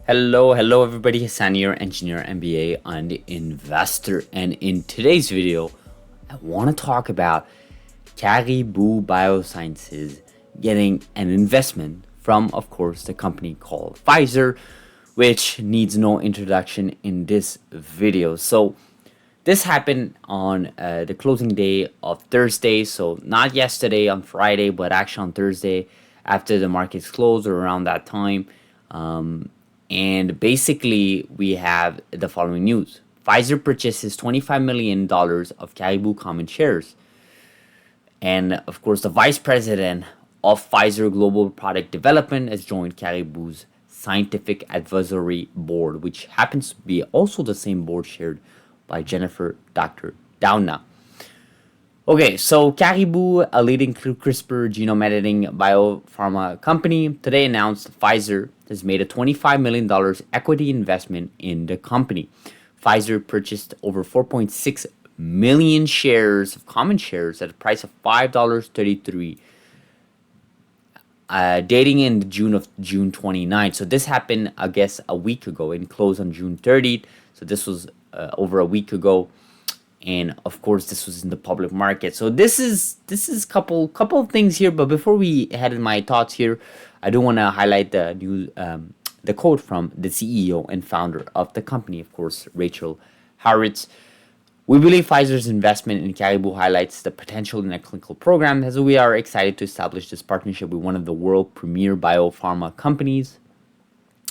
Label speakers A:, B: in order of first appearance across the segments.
A: Hello everybody, Hassan here, engineer, MBA, and investor. And in today's video, I want to talk about Caribou Biosciences getting an investment from, of course, the company called Pfizer, which needs no introduction in this video. So this happened on the closing day of Thursday, so not yesterday on Friday, but actually on Thursday after the markets closed or around that time. And basically, we have the following news. Pfizer purchases $25 million of Caribou common shares. And of course, the vice president of Pfizer Global Product Development has joined Caribou's scientific advisory board, which happens to be also the same board shared by Jennifer Dr. Doudna. Okay, so Caribou, a leading CRISPR genome editing biopharma company, today announced Pfizer has made a $25 million equity investment in the company. Pfizer purchased over 4.6 million shares of common shares at a price of $5.33, dating in June 29th. So this happened, I guess, a week ago and closed on June 30th. So this was over a week ago. And of course, this was in the public market. So this is couple of things here. But before we head in my thoughts here, I do want to highlight the new the quote from the CEO and founder of the company, of course, Rachel Haritz. We believe Pfizer's investment in Caribou highlights the potential in a clinical program, as we are excited to establish this partnership with one of the world premier biopharma companies.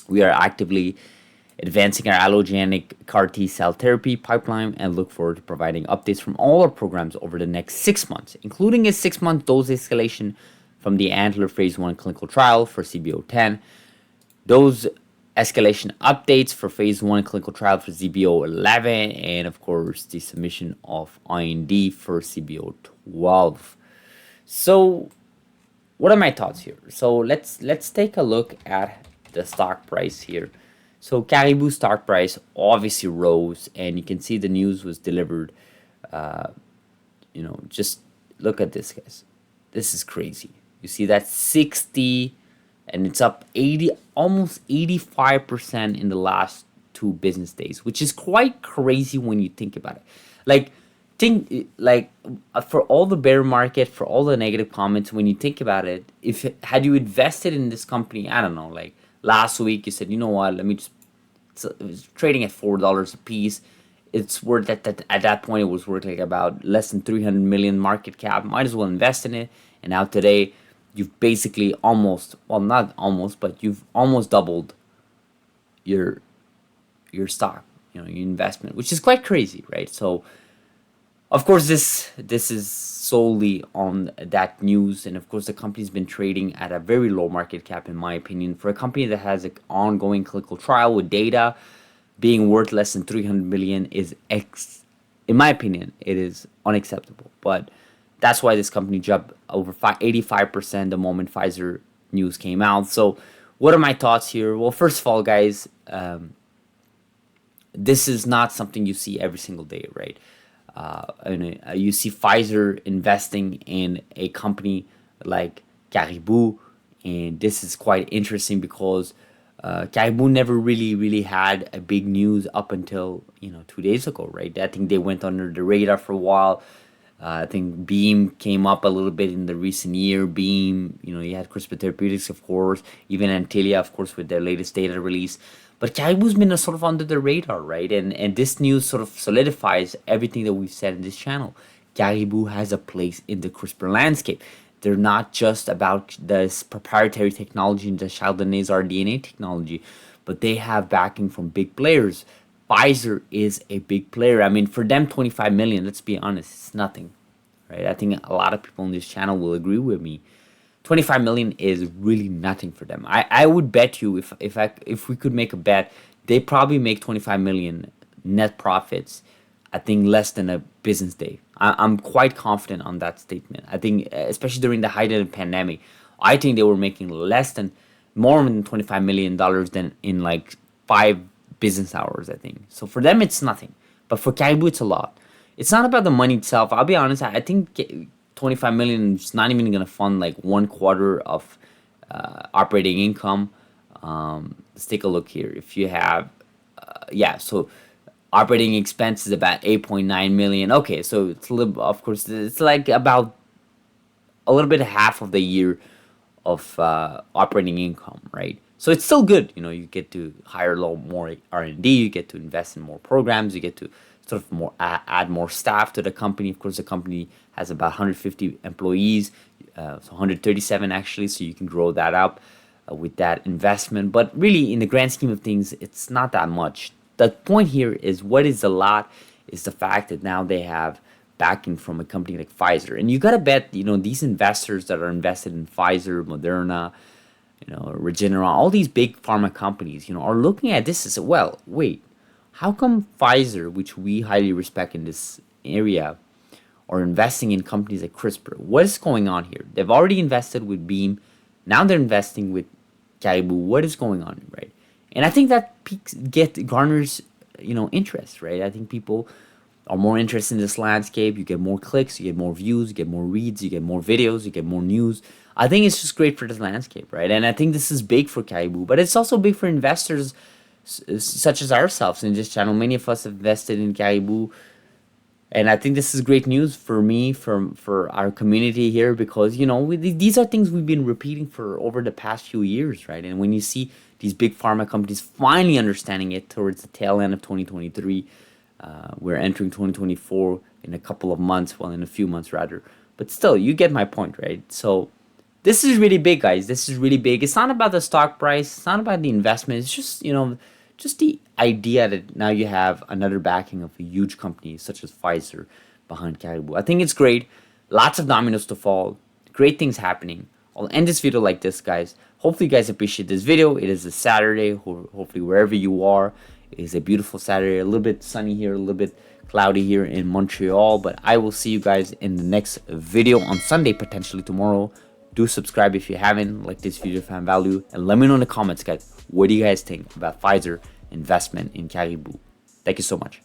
A: We are actively advancing our allogeneic CAR T cell therapy pipeline and look forward to providing updates from all our programs over the next 6 months, including a 6-month dose escalation from the Antler Phase 1 clinical trial for CBO10, dose escalation updates for Phase 1 clinical trial for CBO11, and of course the submission of IND for CBO12. So what are my thoughts here? So let's take a look at the stock price here. So Caribou stock price obviously rose, and you can see the news was delivered. Just look at this, guys. This is crazy. You see that 60, and it's up 80, almost 85% in the last 2 business days, which is quite crazy when you think about it. For all the bear market, for all the negative comments, when you think about it, had you invested in this company, I don't know, like last week, you said, you know what, let me just, it was trading at $4 a piece. It's worth at that point, it was worth like about less than 300 million market cap. Might as well invest in it. And now today, you've basically not almost, but you've almost doubled your stock, your investment, which is quite crazy, right? So, of course, this is solely on that news, and of course, the company's been trading at a very low market cap, in my opinion, for a company that has an ongoing clinical trial with data being worth less than 300 million is in my opinion, it is unacceptable. But that's why this company jumped over 85% the moment Pfizer news came out. So, what are my thoughts here? Well, first of all, guys, this is not something you see every single day, right? You see Pfizer investing in a company like Caribou, and this is quite interesting because Caribou never really had a big news up until 2 days ago, right? I think they went under the radar for a while. I think Beam came up a little bit in the recent year. Beam, you had CRISPR Therapeutics, of course, even Antilia, of course, with their latest data release. But Caribou's been sort of under the radar, right? And this news sort of solidifies everything that we've said in this channel. Caribou has a place in the CRISPR landscape. They're not just about this proprietary technology, the Sheldonase rDNA technology, but they have backing from big players. Pfizer is a big player. I mean, for them, 25 million, let's be honest, it's nothing, right? I think a lot of people on this channel will agree with me. 25 million is really nothing for them. I would bet you if we could make a bet, they probably make 25 million net profits, I think less than a business day. I'm quite confident on that statement. I think, especially during the height of the pandemic, I think they were making more than $25 million than in like 5 business hours, I think. So for them, it's nothing. But for Caribou, it's a lot. It's not about the money itself. I'll be honest, I think 25 million is not even going to fund like 1/4 of operating income. Let's take a look here. If you have, yeah, so operating expenses about 8.9 million. Okay, so it's a little, of course, it's like about a little bit half of the year of operating income, right? So it's still good. You get to hire a little more R&D. You get to invest in more programs. You get to sort of more add more staff to the company. Of course, the company has about 150 employees, so 137 actually. So you can grow that up with that investment. But really, in the grand scheme of things, it's not that much. The point here is what is a lot is the fact that now they have backing from a company like Pfizer. And you got to bet, these investors that are invested in Pfizer, Moderna, Regeneron, all these big pharma companies, are looking at this as well. Wait, how come Pfizer, which we highly respect in this area, are investing in companies like CRISPR? What is going on here? They've already invested with Beam. Now they're investing with Caribou. What is going on, right? And I think that garners, interest, right? I think people are more interested in this landscape. You get more clicks, you get more views, you get more reads, you get more videos, you get more news. I think it's just great for this landscape, right? And I think this is big for Caribou, but it's also big for investors such as ourselves in this channel. Many of us have invested in Caribou, and I think this is great news for me, for our community here, because these are things we've been repeating for over the past few years, right? And when you see these big pharma companies finally understanding it towards the tail end of 2023, we're entering 2024 in a couple of months, well, in a few months rather. But still, you get my point, right? So this is really big, guys. This is really big. It's not about the stock price. It's not about the investment. It's just, just the idea that now you have another backing of a huge company such as Pfizer behind Caribou. I think it's great. Lots of dominoes to fall. Great things happening. I'll end this video like this, guys. Hopefully you guys appreciate this video. It is a Saturday. Hopefully wherever you are, it is a beautiful Saturday. A little bit sunny here, a little bit cloudy here in Montreal. But I will see you guys in the next video on Sunday, potentially tomorrow. Do subscribe if you haven't. Like this video if you found value. And let me know in the comments, guys, what do you guys think about Pfizer investment in Caribou? Thank you so much.